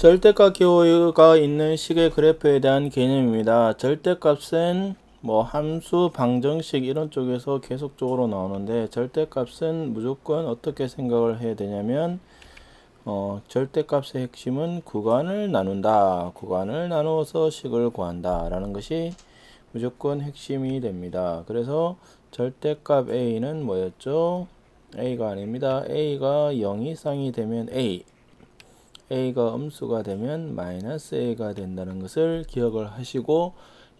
절대값 기호가 있는 식의 그래프에 대한 개념입니다. 절대값은 뭐 함수, 방정식 이런 쪽에서 계속적으로 나오는데, 절대값은 무조건 어떻게 생각을 해야 되냐면 절대값의 핵심은 구간을 나눈다. 구간을 나누어서 식을 구한다 라는 것이 무조건 핵심이 됩니다. 그래서 절대값 A는 뭐였죠? A가 아닙니다. A가 0 이상이 되면 A가 음수가 되면 마이너스 A가 된다는 것을 기억을 하시고,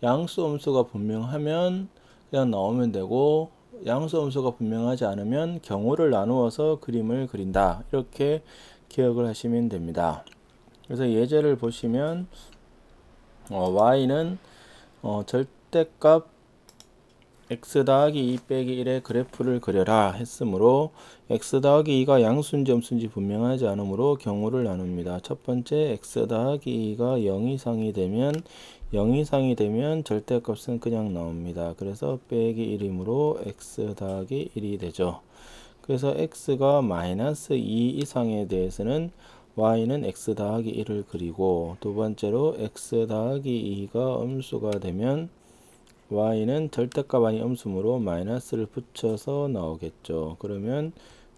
양수 음수가 분명하면 그냥 나오면 되고, 양수 음수가 분명하지 않으면 경우를 나누어서 그림을 그린다. 이렇게 기억을 하시면 됩니다. 그래서 예제를 보시면 y는 절대값 x 더하기 2 빼기 1의 그래프를 그려라 했으므로, x 더하기 2가 양수인지 음수인지 분명하지 않으므로 경우를 나눕니다. 첫 번째, x 더하기 2가 0 이상이 되면 절대값은 그냥 나옵니다. 그래서 빼기 1이므로 x 더하기 1이 되죠. 그래서 x가 마이너스 2 이상에 대해서는 y는 x 더하기 1을 그리고, 두 번째로 x 더하기 2가 음수가 되면 y는 절대값 아닌 음수므로 마이너스를 붙여서 나오겠죠. 그러면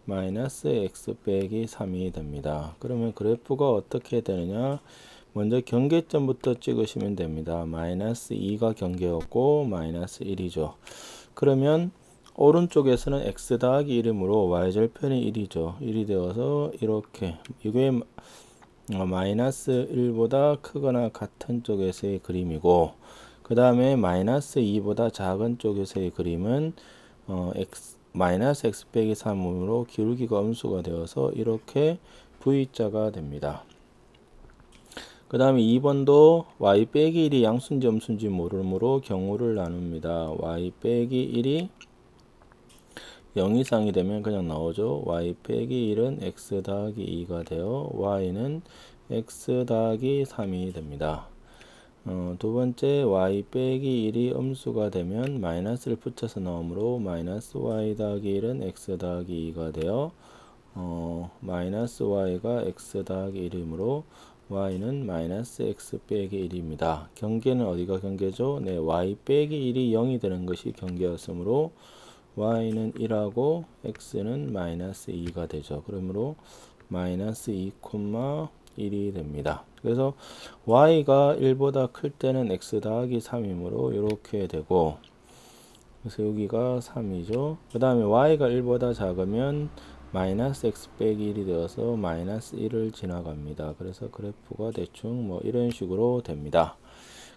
마이너스 x 빼기 3이 됩니다. 그러면 그래프가 어떻게 되느냐, 먼저 경계점부터 찍으시면 됩니다. 마이너스 2가 경계였고 마이너스 1이죠. 그러면 오른쪽에서는 x 더하기 1이므로 y절편이 1이죠. 1이 되어서 이렇게, 이게 마이너스 1보다 크거나 같은 쪽에서의 그림이고, 그 다음에 마이너스 2보다 작은 쪽에서의 그림은 마이너스 x 빼기 3으로 기울기가 음수가 되어서 이렇게 V자가 됩니다. 그 다음에 2번도 y 빼기 1이 양수인지 음수인지 모르므로 경우를 나눕니다. y 빼기 1이 0 이상이 되면 그냥 나오죠. y 빼기 1은 x 더하기 2가 되어 y는 x 더하기 3이 됩니다. 두 번째, y 빼기 1이 음수가 되면 마이너스를 붙여서 나오므로 마이너스 y 더하기 1은 x 더하기 2가 되어 마이너스 y가 x 더하기 1이므로 y는 마이너스 x 빼기 1입니다. 경계는 어디가 경계죠? 네, y 빼기 1이 0이 되는 것이 경계였으므로 y는 1하고 x는 마이너스 2가 되죠. 그러므로 마이너스 2, 1이 됩니다. 그래서 y가 1보다 클 때는 x 더하기 3이므로 이렇게 되고, 그래서 여기가 3이죠. 그 다음에 y가 1보다 작으면 마이너스 x 빼기 1이 되어서 마이너스 1을 지나갑니다. 그래서 그래프가 대충 뭐 이런 식으로 됩니다.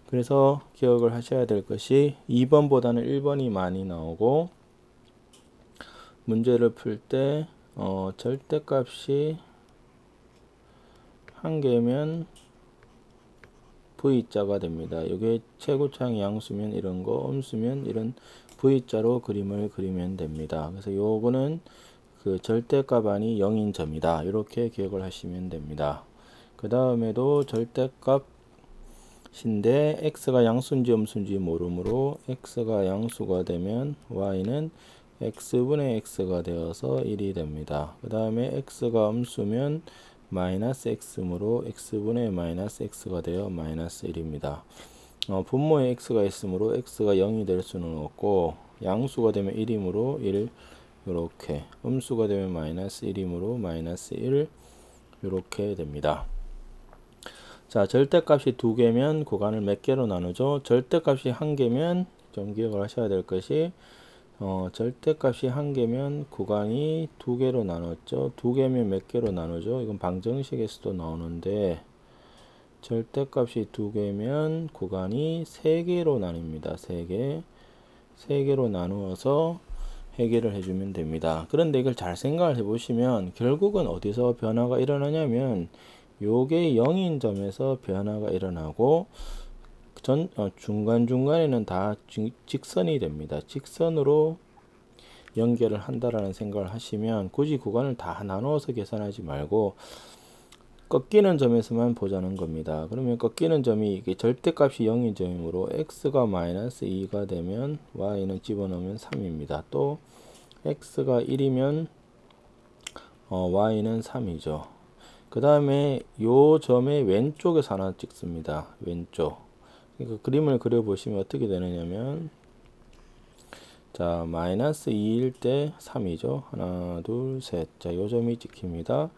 그래서 기억을 하셔야 될 것이 2번보다는 1번이 많이 나오고, 문제를 풀 때 절대값이 한 개면 V자가 됩니다. 이게 최고차항 양수면 이런 거, 음수면 이런 V자로 그림을 그리면 됩니다. 그래서 요거는 그 절대값 아니 0인 점이다. 이렇게 기억을 하시면 됩니다. 그 다음에도 절대값인데 x가 양수인지 음수인지 모르므로 x가 양수가 되면 y는 x분의 x가 되어서 1이 됩니다. 그 다음에 x가 음수면 마이너스 x므로 x분의 마이너스 x가 되어 마이너스 1입니다. 분모에 x가 있으므로 x가 0이 될 수는 없고, 양수가 되면 1이므로 1, 이렇게, 음수가 되면 마이너스 1이므로 마이너스 1, 이렇게 됩니다. 자, 절대값이 2개면 구간을 몇 개로 나누죠? 절대값이 1개면 좀 기억을 하셔야 될 것이, 절대값이 1개면 구간이 2개로 나눴죠. 2개면 몇 개로 나누죠? 이건 방정식에서도 나오는데, 절대값이 2개면 구간이 3개로 나뉩니다. 3개로 나누어서 해결을 해주면 됩니다. 그런데 이걸 잘 생각을 해보시면 결국은 어디서 변화가 일어나냐면, 요게 0인 점에서 변화가 일어나고, 중간중간에는 다 직선이 됩니다. 직선으로 연결을 한다라는 생각을 하시면 굳이 구간을 다 나누어서 계산하지 말고 꺾이는 점에서만 보자는 겁니다. 그러면 꺾이는 점이 이게 절대값이 0인 점이므로 x가 마이너스 2가 되면 y는 집어넣으면 3입니다. 또 x가 1이면 y는 3이죠. 그 다음에 요 점의 왼쪽에서 하나 찍습니다. 왼쪽. 그러니까 그림을 그려보시면 어떻게 되느냐면, 자, 마이너스 2일 때 3이죠. 하나, 둘, 셋. 자, 요 점이 찍힙니다.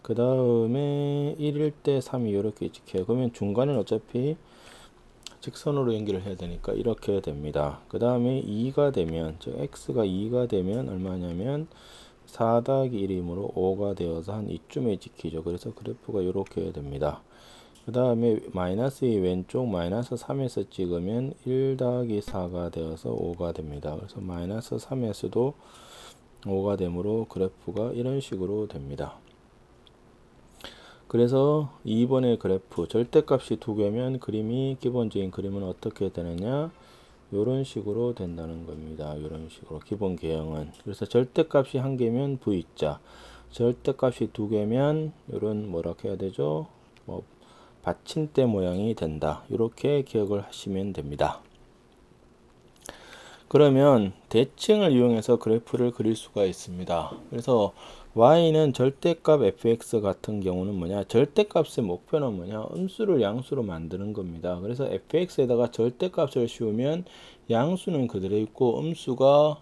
그 다음에 1일 때 3이 이렇게 찍혀요. 그러면 중간은 어차피 직선으로 연결을 해야 되니까 이렇게 됩니다. 그 다음에 2가 되면, 즉 x가 2가 되면 얼마냐면 4 더하기 1이므로 5가 되어서 한 이쯤에 찍히죠. 그래서 그래프가 이렇게 됩니다. 그 다음에 마이너스 2 왼쪽 마이너스 3에서 찍으면 1 더하기 4가 되어서 5가 됩니다. 그래서 마이너스 3에서도 5가 되므로 그래프가 이런 식으로 됩니다. 그래서 2번의 그래프 절대값이 두 개면 그림이 기본적인 그림은 어떻게 되느냐, 이런 식으로 된다는 겁니다. 이런 식으로 기본 개형은. 그래서 절대값이 한 개면 V자, 절대값이 두 개면 이런 뭐라 해야 되죠, 뭐 받침대 모양이 된다. 이렇게 기억을 하시면 됩니다. 그러면 대칭을 이용해서 그래프를 그릴 수가 있습니다. 그래서 y는 절대값 fx 같은 경우는 뭐냐, 절대값의 목표는 뭐냐, 음수를 양수로 만드는 겁니다. 그래서 fx에다가 절대값을 씌우면 양수는 그대로 있고 음수가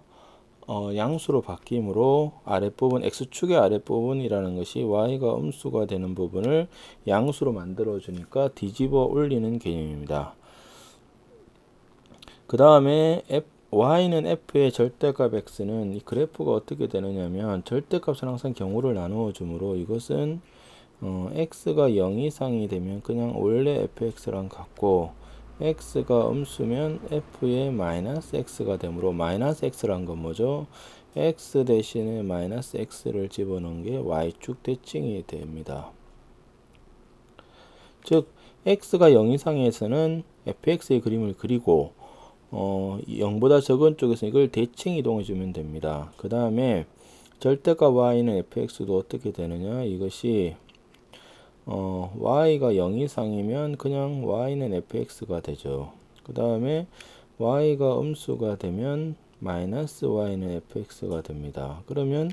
양수로 바뀌므로 아랫부분 x축의 아랫부분이라는 것이 y가 음수가 되는 부분을 양수로 만들어 주니까 뒤집어 올리는 개념입니다. 그 다음에 y는 f의 절대값 x는 이 그래프가 어떻게 되느냐면, 절대값은 항상 경우를 나누어 주므로 이것은 x가 0 이상이 되면 그냥 원래 fx랑 같고, x가 음수면 f의 마이너스 x가 되므로 마이너스 x란 건 뭐죠? x 대신에 마이너스 x를 집어넣은 게 y축 대칭이 됩니다. 즉 x가 0 이상에서는 fx의 그림을 그리고 0보다 적은 쪽에서 이걸 대칭 이동해 주면 됩니다. 그 다음에 절대값 y는 fx도 어떻게 되느냐, 이것이 y가 0 이상이면 그냥 y는 fx가 되죠. 그 다음에 y가 음수가 되면 마이너스 y는 fx가 됩니다. 그러면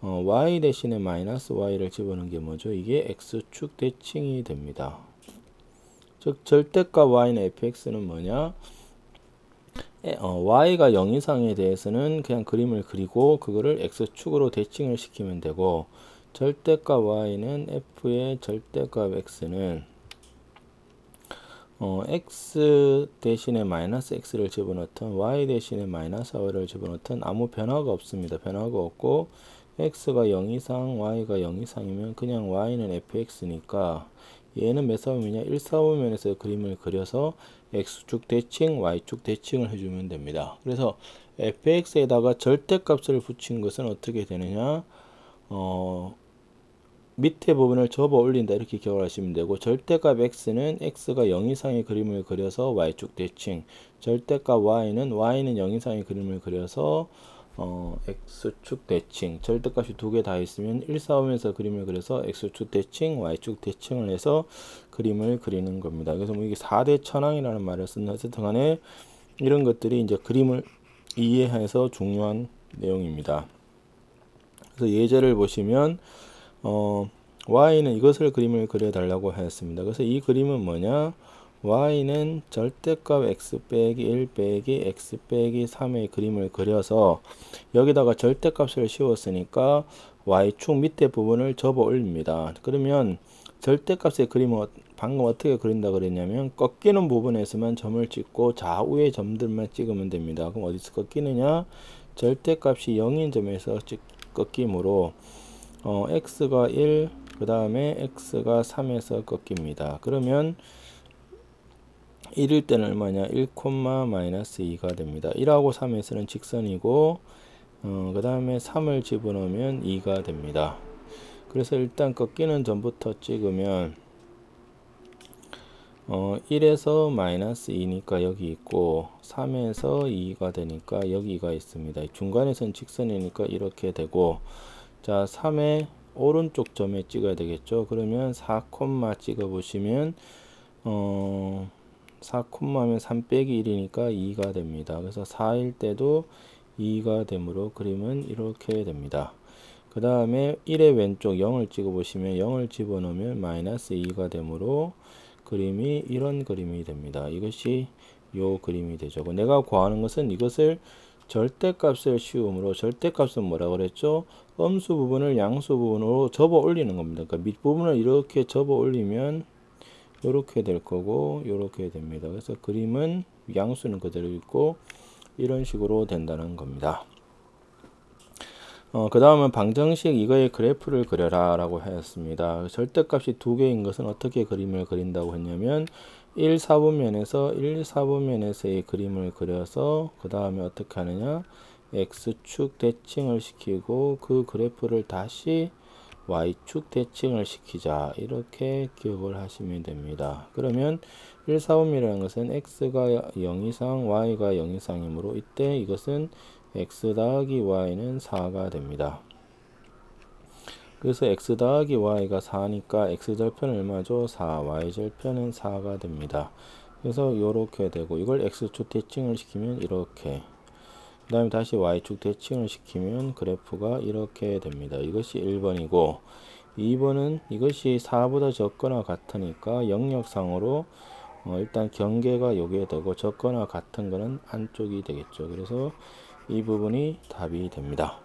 y 대신에 마이너스 y를 집어넣은 게 뭐죠? 이게 x축 대칭이 됩니다. 즉 절대값 y는 fx는 뭐냐, y가 0 이상에 대해서는 그냥 그림을 그리고 그거를 x축으로 대칭을 시키면 되고, 절대값 y는 f의 절대값 x는 x 대신에 마이너스 x를 집어넣든 y 대신에 마이너스 y를 집어넣든 아무 변화가 없습니다. 변화가 없고 x가 0 이상 y가 0 이상이면 그냥 y는 fx니까 얘는 몇 사분면이냐, 1사분면에서 그림을 그려서 x축 대칭, y축 대칭을 해주면 됩니다. 그래서 fx에다가 절대값을 붙인 것은 어떻게 되느냐, 밑에 부분을 접어 올린다 이렇게 기억을 하시면 되고, 절대값 x는 x가 0 이상의 그림을 그려서 y축 대칭, 절대값 y는 0 이상의 그림을 그려서 x축 대칭, 절대값이 두 개 다 있으면 1사오면서 그림을 그려서 x축 대칭, y축 대칭을 해서 그림을 그리는 겁니다. 그래서 뭐 이게 4대 천왕이라는 말을 쓴 어쨌든 간에 이런 것들이 이제 그림을 이해해서 중요한 내용입니다. 그래서 예제를 보시면 y는 이것을 그림을 그려달라고 하였습니다. 그래서 이 그림은 뭐냐, y는 절대값 x 빼기 1 빼기 x 빼기 3의 그림을 그려서 여기다가 절대값을 씌웠으니까 y축 밑에 부분을 접어 올립니다. 그러면 절대값의 그림은 방금 어떻게 그린다 그랬냐면, 꺾이는 부분에서만 점을 찍고 좌우의 점들만 찍으면 됩니다. 그럼 어디서 꺾이느냐, 절대값이 0인 점에서 꺾이므로 x가 1, 그 다음에 x가 3에서 꺾입니다. 그러면 1일 때는 얼마냐, 1, 마이너스 2가 됩니다. 1하고 3에서는 직선이고 그 다음에 3을 집어넣으면 2가 됩니다. 그래서 일단 꺾이는 점부터 찍으면 1에서 마이너스 2니까 여기 있고 3에서 2가 되니까 여기가 있습니다. 중간에선 직선이니까 이렇게 되고, 자 3의 오른쪽 점에 찍어야 되겠죠. 그러면 4, 찍어 보시면 4, 하면 3 빼기 1이니까 2가 됩니다. 그래서 4일 때도 2가 되므로 그림은 이렇게 됩니다. 그 다음에 1의 왼쪽 0을 찍어 보시면 0을 집어넣으면 마이너스 2가 되므로 그림이 이런 그림이 됩니다. 이것이 요 그림이 되죠. 내가 구하는 것은 이것을 절대값을 씌움으로, 절대값은 뭐라고 그랬죠? 음수 부분을 양수 부분으로 접어 올리는 겁니다. 그러니까 밑부분을 이렇게 접어 올리면 이렇게 될 거고 이렇게 됩니다. 그래서 그림은 양수는 그대로 있고 이런 식으로 된다는 겁니다. 그 다음은 방정식 이거의 그래프를 그려라 라고 하였습니다. 절대값이 두 개인 것은 어떻게 그림을 그린다고 했냐면 1, 4분면에서 1, 4분면에서의 그림을 그려서 그 다음에 어떻게 하느냐, X축 대칭을 시키고 그 그래프를 다시 Y축 대칭을 시키자, 이렇게 기억을 하시면 됩니다. 그러면 1, 4분면이라는 것은 X가 0 이상 Y가 0 이상이므로 이때 이것은 X 더하기 Y는 4가 됩니다. 그래서 X 더하기 Y가 4니까 X절편은 얼마죠? 4, Y절편은 4가 됩니다. 그래서 이렇게 되고 이걸 X축 대칭을 시키면 이렇게, 그 다음에 다시 Y축 대칭을 시키면 그래프가 이렇게 됩니다. 이것이 1번이고 2번은 이것이 4보다 적거나 같으니까 영역상으로 일단 경계가 요게 되고 적거나 같은 거는 안쪽이 되겠죠. 그래서 이 부분이 답이 됩니다.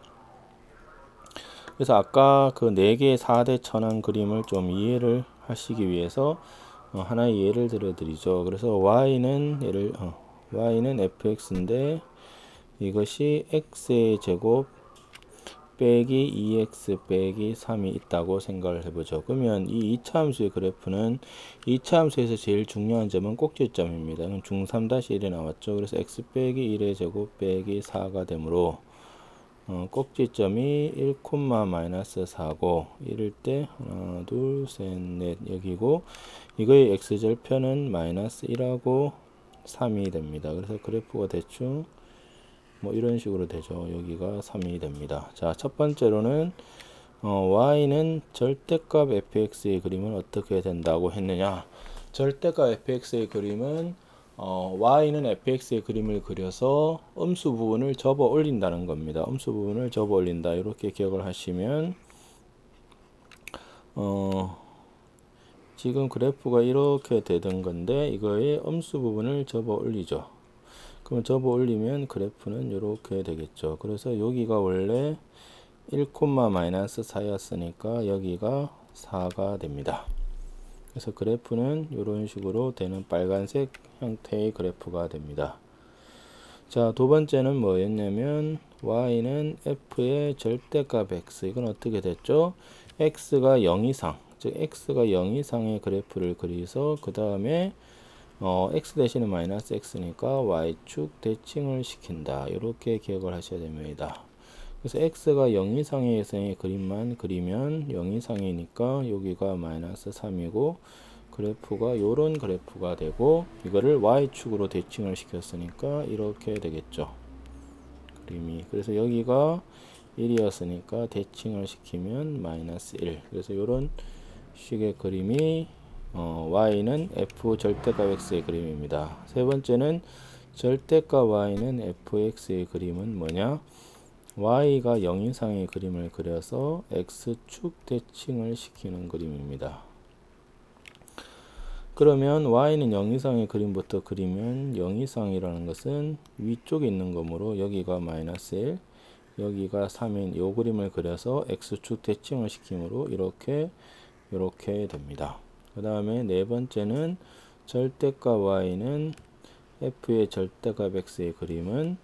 그래서 아까 그 4개의 4대 천왕 그림을 좀 이해를 하시기 위해서 하나의 예를 들어 드리죠. 그래서 y는 y는 fx인데 이것이 x의 제곱 빼기 2x 빼기 3이 있다고 생각을 해보죠. 그러면 이 2차 함수의 그래프는 2차 함수에서 제일 중요한 점은 꼭지점입니다. 중3-1에 나왔죠. 그래서 x 빼기 1의 제곱 빼기 4가 되므로 꼭지점이 1, 마이너스 4고 이럴 때 하나, 둘, 셋, 넷 여기고 이거의 x절편은 마이너스 1하고 3이 됩니다. 그래서 그래프가 대충 뭐 이런 식으로 되죠. 여기가 3이 됩니다. 자, 첫 번째로는 y는 절대값 fx의 그림은 어떻게 된다고 했느냐. 절대값 fx의 그림은 y는 fx의 그림을 그려서 음수 부분을 접어 올린다는 겁니다. 음수 부분을 접어 올린다, 이렇게 기억을 하시면 지금 그래프가 이렇게 되던 건데 이거의 음수 부분을 접어 올리죠. 그럼 접어 올리면 그래프는 이렇게 되겠죠. 그래서 여기가 원래 1, 마이너스 4였으니까 여기가 4가 됩니다. 그래서 그래프는 이런 식으로 되는 빨간색 형태의 그래프가 됩니다. 자, 두 번째는 뭐였냐면 y는 f의 절대값 x, 이건 어떻게 됐죠? x가 0 이상, 즉 x가 0 이상의 그래프를 그려서 그 다음에 x 대신에 마이너스 x니까 y축 대칭을 시킨다, 이렇게 기억을 하셔야 됩니다. 그래서 x가 0 이상의 그림만 그리면 0 이상이니까 여기가 마이너스 3이고 그래프가 요런 그래프가 되고 이거를 y축으로 대칭을 시켰으니까 이렇게 되겠죠. 그림이. 그래서 여기가 1이었으니까 대칭을 시키면 마이너스 1. 그래서 요런 식의 그림이 y는 f 절대값 x의 그림입니다. 세 번째는 절대값 y는 fx의 그림은 뭐냐? y가 0 이상의 그림을 그려서 x축 대칭을 시키는 그림입니다. 그러면 y는 0 이상의 그림부터 그리면 0 이상이라는 것은 위쪽에 있는 거므로 여기가 마이너스 1, 여기가 3인 요 그림을 그려서 x축 대칭을 시키므로 이렇게 됩니다. 그 다음에 네 번째는 절대값 y는 f의 절대값 x의 그림은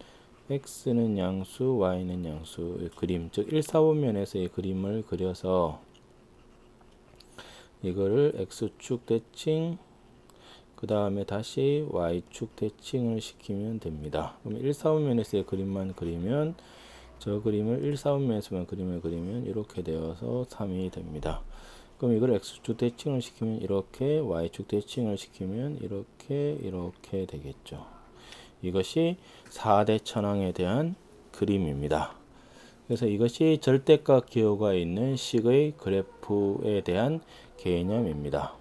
x는 양수, y는 양수의 그림, 즉 1, 4분면에서의 그림을 그려서 이거를 x축 대칭, 그 다음에 다시 y축 대칭을 시키면 됩니다. 그럼 1, 4분면에서의 그림만 그리면, 저 그림을 1, 4분면에서만 그림을 그리면 이렇게 되어서 3이 됩니다. 그럼 이걸 x축 대칭을 시키면 이렇게, y축 대칭을 시키면 이렇게 되겠죠. 이것이 4대 천왕에 대한 그림입니다. 그래서 이것이 절대값 기호가 있는 식의 그래프에 대한 개념입니다.